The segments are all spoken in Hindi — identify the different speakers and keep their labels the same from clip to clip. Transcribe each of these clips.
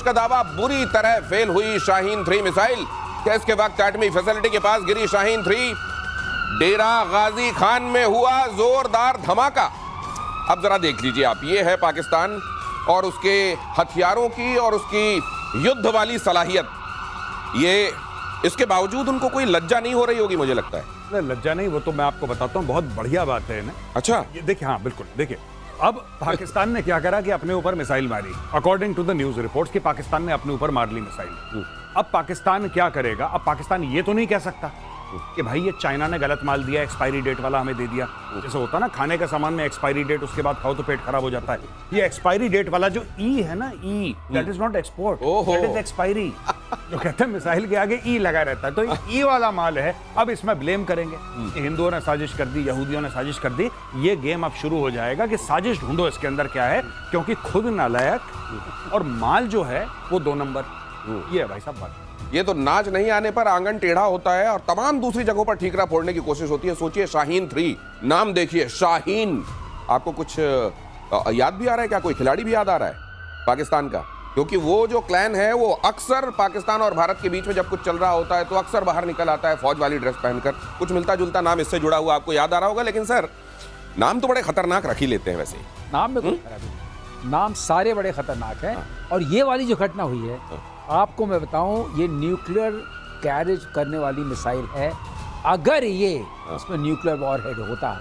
Speaker 1: का दावा बुरी तरह फेल हुई शाहीन 3 मिसाइल। टेस्ट के वक्त एटमी फैसिलिटी के पास गिरी शाहीन 3। डेरा गाजी खान में हुआ जोरदार धमाका। अब जरा देख लीजिए आप, ये है पाकिस्तान और उसके हथियारों की और उसकी युद्ध वाली सलाहियत। ये इसके बावजूद उनको कोई लज्जा नहीं हो रही होगी, मुझे लगता है।
Speaker 2: लज्जा नहीं, वो तो मैं आपको बताता हूँ, बहुत बढ़िया बात है ना।
Speaker 1: अच्छा,
Speaker 2: ये देखिए, हाँ बिल्कुल, देखिए अब पाकिस्तान ने क्या करा कि अपने ऊपर मिसाइल मारी। According to the news reports कि पाकिस्तान ने अपने ऊपर मार ली मिसाइल। अब पाकिस्तान क्या करेगा? अब पाकिस्तान ये तो नहीं कह सकता कि भाई ये चाइना ने गलत माल दिया, एक्सपायरी डेट वाला हमें दे दिया। जैसे होता है ना खाने का सामान में एक्सपायरी डेट, उसके बाद खाओ तो पेट खराब हो जाता है। ये एक्सपायरी डेट वाला जो ई है ना, ई that is not export, that is expiry. जो कहते हैं मिसाइल के आगे ई लगा रहता है, तो ई वाला माल है। अब इसमें ब्लेम करेंगे कि हिंदुओं ने साजिश कर दी, यहूदियों ने साजिश कर दी। ये गेम अब शुरू हो जाएगा कि साजिश ढूंढो इसके अंदर क्या है, क्योंकि खुद नालायक और माल जो है वो 2 नंबर। ये है भाई साहब बात।
Speaker 1: ये तो नाच नहीं आने पर आंगन टेढ़ा होता है और तमाम दूसरी जगहों पर ठीकरा फोड़ने की कोशिश होती है। सोचिए शाहीन 3, नाम देखिए शाहीन। आपको कुछ याद भी आ रहा है क्या? कोई खिलाड़ी भी याद आ रहा है पाकिस्तान का? क्योंकि वो जो क्लैन है वो अक्सर पाकिस्तान और भारत के बीच में जब कुछ चल रहा होता है तो अक्सर बाहर निकल आता है फौज वाली ड्रेस पहनकर। कुछ मिलता जुलता नाम इससे जुड़ा हुआ आपको याद आ रहा होगा। लेकिन सर, नाम तो बड़े खतरनाक रख ही लेते हैं वैसे।
Speaker 3: नाम में नाम सारे बड़े खतरनाक हैं। और ये वाली जो घटना हुई है, आपको मैं बताऊं, ये न्यूक्लियर कैरेज करने वाली मिसाइल है। अगर ये इसमें न्यूक्लियर वॉरहेड होता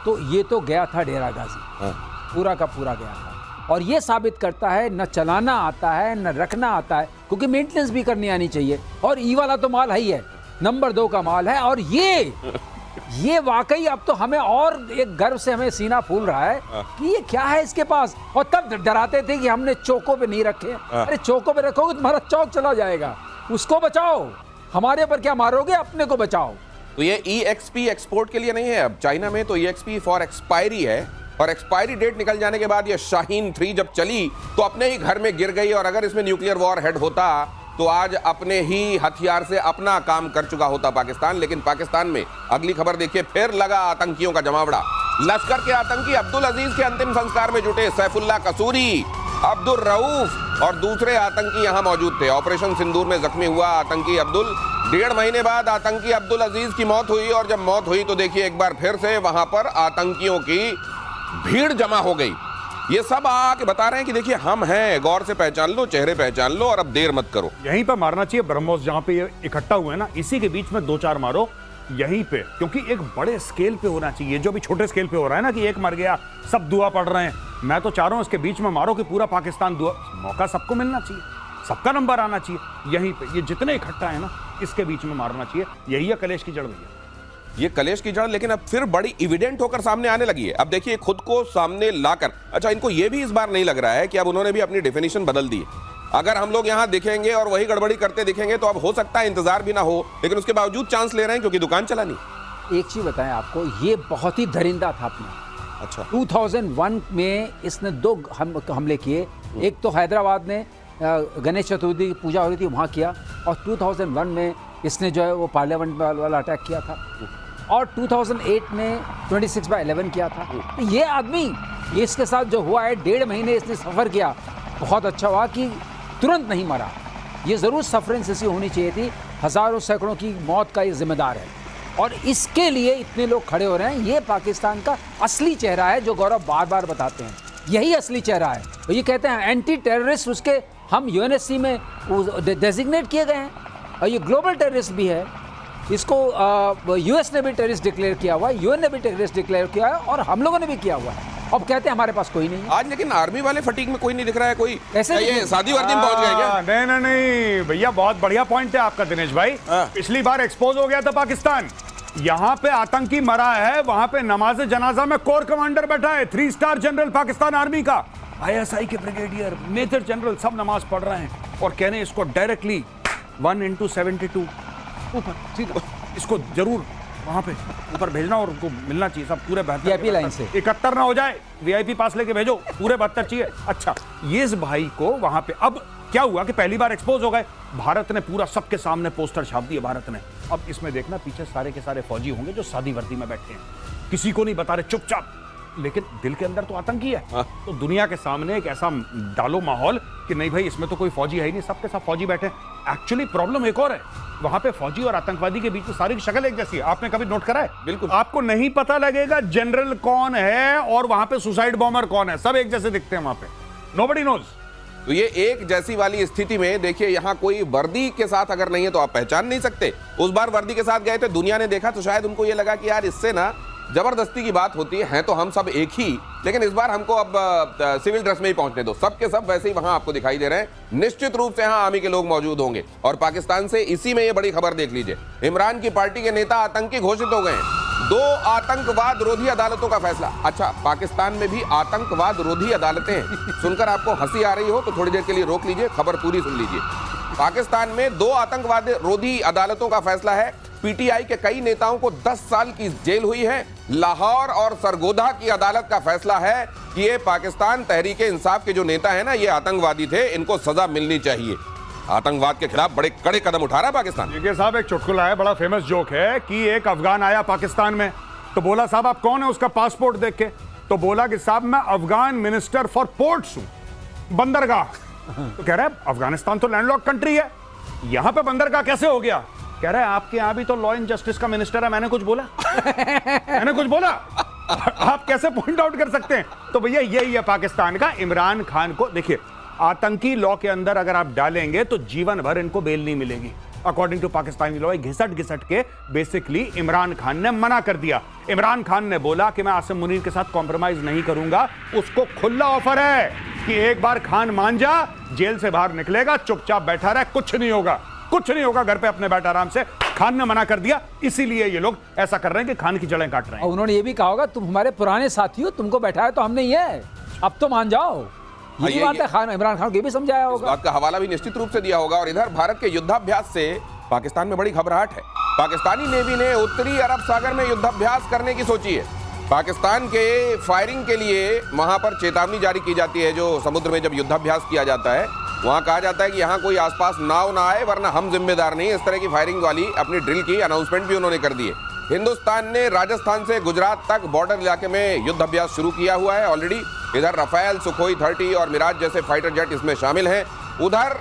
Speaker 3: तो ये तो गया था डेरा गाजी, पूरा का पूरा गया था। और ये साबित करता है न चलाना आता है न रखना आता है, क्योंकि मेंटेनेंस भी करनी आनी चाहिए। और ई वाला तो माल है ही है, नंबर 2 का माल है। और ये वाकई अब तो हमें और एक गर्व से हमें सीना फूल रहा है कि ये क्या है इसके पास। और तब डराते थे कि हमने चौकों पे नहीं रखे। अरे चौकों पे रखोगे तुम्हारा चौक चला जाएगा, उसको बचाओ। हमारे पर क्या मारोगे, अपने को बचाओ।
Speaker 1: तो ये EXP एक्सपोर्ट के लिए नहीं है। अब चाइना में तो EXP फॉर एक्सपायरी है, और एक्सपायरी डेट निकल जाने के बाद ये शाहीन 3 जब चली तो अपने ही घर में गिर गई। और अगर इसमें न्यूक्लियर वॉर हेड होता तो आज अपने ही हथियार से अपना काम कर चुका होता पाकिस्तान। लेकिन पाकिस्तान में अगली खबर देखिए, फिर लगा आतंकियों का जमावड़ा। लश्कर के आतंकी अब्दुल अजीज के अंतिम संस्कार में जुटे सैफुल्ला कसूरी, अब्दुल रऊफ और दूसरे आतंकी यहां मौजूद थे। ऑपरेशन सिंदूर में जख्मी हुआ आतंकी अब्दुल। 1.5 महीने बाद आतंकी अब्दुल अजीज की मौत हुई। और जब मौत हुई तो देखिए एक बार फिर से वहां पर आतंकियों की भीड़ जमा हो गई। ये सब आके बता रहे हैं कि देखिए हम हैं, गौर से पहचान लो, चेहरे पहचान लो और अब देर मत करो।
Speaker 2: यहीं पे मारना चाहिए ब्रह्मोस, जहां पे ये इकट्ठा हुए हैं ना, इसी के बीच में 2-4 मारो यहीं पे, क्योंकि एक बड़े स्केल पे होना चाहिए। जो भी छोटे स्केल पे हो रहा है ना कि एक मर गया सब दुआ पढ़ रहे हैं, मैं तो चाह रहा हूं इसके बीच में मारो कि पूरा पाकिस्तान दुआ। मौका सबको मिलना चाहिए, सबका नंबर आना चाहिए। यहीं पे ये जितने इकट्ठा है ना, इसके बीच में मारना चाहिए। यही है कलेश की जड़ भैया,
Speaker 1: ये कलेश की जड़। लेकिन अब फिर बड़ी इविडेंट होकर सामने आने लगी है। अब देखिए खुद को सामने लाकर, अच्छा इनको ये भी इस बार नहीं लग रहा है कि अब उन्होंने भी अपनी डेफिनेशन बदल दी है। अगर हम लोग यहां दिखेंगे और वही गड़बड़ी करते दिखेंगे तो अब हो सकता है इंतजार भी ना हो, लेकिन उसके बावजूद चांस ले रहे हैं क्योंकि दुकान चला नहीं।
Speaker 3: एक चीज बताएं आपको, ये बहुत ही दरिंदा था अपना।
Speaker 1: अच्छा,
Speaker 3: 2001 में इसने 2 हमले किए। एक तो हैदराबाद में गणेश चतुर्थी की पूजा हो रही थी वहाँ किया, और 2001 में इसने जो है वो पार्लियामेंट वाला अटैक किया था, और 2008 में 26/11 किया था। तो ये आदमी, ये इसके साथ जो हुआ है, 1.5 महीने इसने सफ़र किया। बहुत अच्छा हुआ कि तुरंत नहीं मरा। ये ज़रूर सफरेंस ऐसी होनी चाहिए थी। हज़ारों सैकड़ों की मौत का ये जिम्मेदार है, और इसके लिए इतने लोग खड़े हो रहे हैं। ये पाकिस्तान का असली चेहरा है जो गौरव बार बार बताते हैं। यही असली चेहरा है। तो ये कहते हैं एंटी टेररिस्ट, उसके हम UNSC में डेजिग्नेट किए गए हैं, और ये ग्लोबल टेररिस्ट भी है। इसको US ने भी टेररिस्ट डिक्लेयर किया हुआ है, UN ने भी टेररिस्ट डिक्लेयर किया है, और हम लोगों ने भी किया हुआ है। अब कहते हैं हमारे पास कोई नहीं है
Speaker 1: आज। लेकिन आर्मी वाले फटीक में कोई नहीं दिख रहा है। कोई ऐसे ये शादी वर्दी में पहुंच गए क्या?
Speaker 2: नहीं भैया, बहुत बढ़िया पॉइंट है आपका दिनेश भाई। पिछली बार एक्सपोज हो गया था पाकिस्तान, यहाँ पे आतंकी मरा है, वहां पे नमाज जनाजा में कोर कमांडर बैठा है, 3 स्टार जनरल पाकिस्तान आर्मी का, ISI के ब्रिगेडियर, मेजर जनरल, सब नमाज पढ़ रहे हैं और कह रहे हैं इसको डायरेक्टली 1x72 ऊपर सीधा, इसको जरूर वहां पे ऊपर भेजना और उनको मिलना चाहिए सब पूरे 72
Speaker 3: VIP लाइन से
Speaker 2: 71 ना हो जाए, VIP पास लेके भेजो, पूरे 72 चाहिए। अच्छा, ये इस भाई को वहां पे अब क्या हुआ कि पहली बार एक्सपोज हो गए, भारत ने पूरा सबके सामने पोस्टर छाप दिए भारत ने। अब इसमें देखना पीछे सारे के सारे फौजी होंगे जो सादी वर्दी में बैठे हैं, किसी को नहीं बता रहे, चुपचाप लेकिन दिल के अंदर तो आतंकी है।
Speaker 1: हाँ।
Speaker 2: तो दुनिया के सामने एक ऐसा डालो माहौल कि नहीं भाई इसमें तो कोई फौजी है ही नहीं, सबके सब फौजी बैठे। एक्चुअली प्रॉब्लम एक और है, वहां पे फौजी और आतंकवादी के बीच में सारी शक्ल एक जैसी है। आपने कभी नोट करा है?
Speaker 1: बिल्कुल।
Speaker 2: आपको नहीं पता लगेगा जनरल कौन है और वहां पे सुसाइड बॉम्बर कौन है, सब एक जैसे दिखते हैं वहां पे, नोबडी नोज।
Speaker 1: तो ये एक जैसी वाली स्थिति में देखिए, यहां कोई वर्दी के साथ अगर नहीं है तो आप पहचान नहीं सकते। उस बार वर्दी के साथ गए थे, दुनिया ने देखा तो शायद उनको ये लगा कि यार इससे ना जबरदस्ती की बात होती है तो हम सब एक ही, लेकिन इस बार हमको अब सिविल ड्रेस में ही पहुंचने दो। सबके सब वैसे ही वहां आपको दिखाई दे रहे हैं। निश्चित रूप से यहां आर्मी के लोग मौजूद होंगे। और पाकिस्तान से इसी में ये बड़ी खबर देख लीजिए, इमरान की पार्टी के नेता आतंकी घोषित हो गए हैं। 2 आतंकवाद रोधी अदालतों का फैसला। अच्छा, पाकिस्तान में भी आतंकवाद रोधी अदालतें हैं। सुनकर आपको हंसी आ रही हो तो थोड़ी देर के लिए रोक लीजिए, खबर पूरी सुन लीजिए। पाकिस्तान में 2 आतंकवाद रोधी अदालतों का फैसला है। पीटीआई के कई नेताओं को 10 साल की जेल हुई है। लाहौर और सरगोधा की अदालत का फैसला है कि ये पाकिस्तान तहरीके इंसाफ के जो नेता हैं ना, ये आतंकवादी थे, इनको सजा मिलनी चाहिए। आतंकवाद के खिलाफ बड़े कड़े कदम उठा रहा है पाकिस्तान।
Speaker 2: देखिए साहब, एक चुटकुला है, बड़ा फेमस जोक है कि एक अफगान आया पाकिस्तान में, तो बोला साहब आप कौन है, उसका पासपोर्ट देख के तो बोला कि साहब मैं अफगान मिनिस्टर फॉर पोर्ट्स हूं, बंदरगाह। तो कह रहा है अफगानिस्तान तो लैंडलॉक्ड कंट्री है, यहां पे बंदरगाह कैसे हो गया? कह रहा है आपके यहां भी तो लॉ एंड जस्टिस का मिनिस्टर है, मैंने कुछ बोला? मैंने कुछ बोला? आप कैसे पॉइंट आउट कर सकते हैं? तो भैया यही है पाकिस्तान का। इमरान खान को देखिए, आतंकी लॉ के अंदर अगर आप डालेंगे तो जीवन भर इनको बेल नहीं मिलेगी। अकॉर्डिंग टू पाकिस्तानी लॉ, घिसट के बेसिकली इमरान खान ने मना कर दिया। इमरान खान ने बोला कि मैं आसिम मुनीर के साथ कॉम्प्रोमाइज नहीं करूंगा। उसको खुला ऑफर है कि एक बार खान मान जा, जेल से बाहर निकलेगा, चुपचाप बैठा रहे, कुछ नहीं होगा, कुछ नहीं होगा, घर पे अपने बैठा आराम से। खान ने मना कर दिया, इसीलिए ये लोग ऐसा कर रहे हैं कि खान की जड़ें काट रहे हैं।
Speaker 3: और उन्होंने ये भी कहा होगा तुम हमारे पुराने साथी हो, तुमको बैठाया तो हमने ही है, अब तो मान जाओ। ये बात है, खान इमरान खान को भी समझाया
Speaker 1: इस
Speaker 3: होगा।
Speaker 1: बात का हवाला भी निश्चित रूप से दिया होगा। और इधर भारत के युद्धाभ्यास से पाकिस्तान में बड़ी घबराहट है। पाकिस्तानी नेवी ने उत्तरी अरब सागर में युद्धाभ्यास करने की सोची है। पाकिस्तान के फायरिंग के लिए वहां पर चेतावनी जारी की जाती है। जो समुद्र में जब युद्धाभ्यास किया जाता है, वहां कहा जाता है कि यहां कोई आसपास नाव ना आए वरना हम जिम्मेदार नहीं। इस तरह की फायरिंग वाली अपनी ड्रिल की अनाउंसमेंट भी उन्होंने कर दी है। हिंदुस्तान ने राजस्थान से गुजरात तक बॉर्डर इलाके में युद्ध अभ्यास शुरू किया हुआ है ऑलरेडी। इधर रफेल, सुखोई 30 और मिराज जैसे फाइटर जेट इसमें शामिल हैं। उधर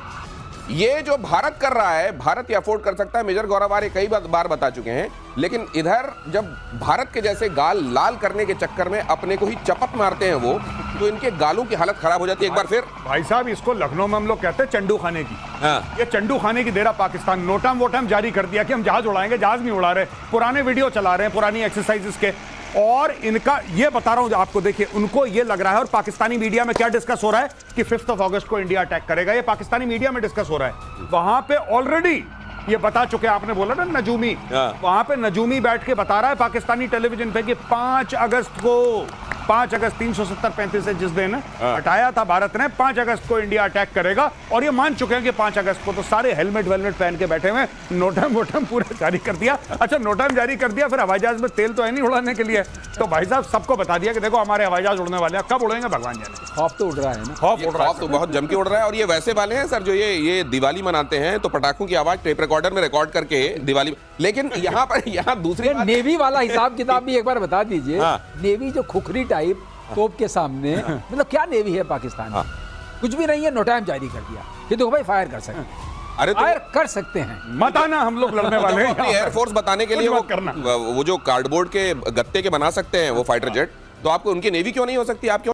Speaker 1: ये जो भारत कर रहा है, भारत ये अफोर्ड कर सकता है। मेजर गौरव आर्य कई बार बता चुके हैं। लेकिन इधर जब भारत के जैसे गाल लाल करने के चक्कर में अपने को ही चपत मारते हैं वो, तो इनके गालों की हालत खराब हो जाती है एक बार फिर।
Speaker 2: भाई साहब, इसको लखनऊ में हम लोग कहते हैं चंडू खाने की।
Speaker 1: हाँ।
Speaker 2: ये चंडू खाने की दे रहा पाकिस्तान। नोटम वोटम जारी कर दिया कि हम जहाज उड़ाएंगे, जहाज नहीं उड़ा रहे, पुराने वीडियो चला रहे हैं, पुरानी एक्सरसाइजेस के। और इनका ये बता रहा हूं आपको, देखिए उनको ये लग रहा है, और पाकिस्तानी मीडिया में क्या डिस्कस हो रहा है कि 5 अगस्त को इंडिया अटैक करेगा। ये पाकिस्तानी मीडिया में डिस्कस हो रहा है। वहां पे ऑलरेडी ये बता चुके, आपने बोला ना नजूमी, वहां पे नजूमी बैठ के बता रहा है पाकिस्तानी टेलीविजन पे कि 5 अगस्त को 5 अगस्त 370-35 से जिस दिन हटाया था भारत ने, 5 अगस्त को इंडिया अटैक करेगा। और ये मान चुके हैं कि 5 अगस्त को। तो सारे हेलमेट वेलमेट पहन के बैठे हुए, नोटम वोटम पूरा जारी कर दिया। अच्छा, नोटम जारी कर दिया, फिर हवाई जहाज में तेल तो है नहीं उड़ाने के लिए। तो भाई साहब सबको बता दिया कि देखो हमारे हवाई जहाज उड़ने वाले हैं, कब उड़ेंगे भगवान जाने।
Speaker 3: खौफ तो उड़ रहा है ना,
Speaker 2: खौफ उड़ रहा है
Speaker 1: तो बहुत जम के उड़ रहा है। और ये वैसे वाले हैं सर जो ये दिवाली मनाते हैं तो पटाखों की आवाज टेप रिकॉर्डर में रिकॉर्ड करके दिवाली। लेकिन यहाँ दूसरी बात,
Speaker 3: नेवी वाला हिसाब किताब भी एक बार बता दीजिए।
Speaker 1: हाँ।
Speaker 3: नेवी जो खुखरी टाइप तोप के सामने, मतलब क्या नेवी है पाकिस्तान?
Speaker 1: हाँ।
Speaker 3: कुछ भी नहीं है, नोटाइम जारी कर दिया कि देखो भाई फायर कर सकते हैं,
Speaker 1: अरे तो
Speaker 3: फायर कर सकते हैं।
Speaker 2: मत आना, हम लोग लड़ने वाले हैं।
Speaker 1: अपनी एयरफोर्स बताने के लिए
Speaker 2: कुछ मत करना।
Speaker 1: वो जो कार्डबोर्ड के गत्ते के बना सकते हैं वो फाइटर जेट, तो आपको उनकी नेवी क्यों नहीं हो सकती? आप क्यों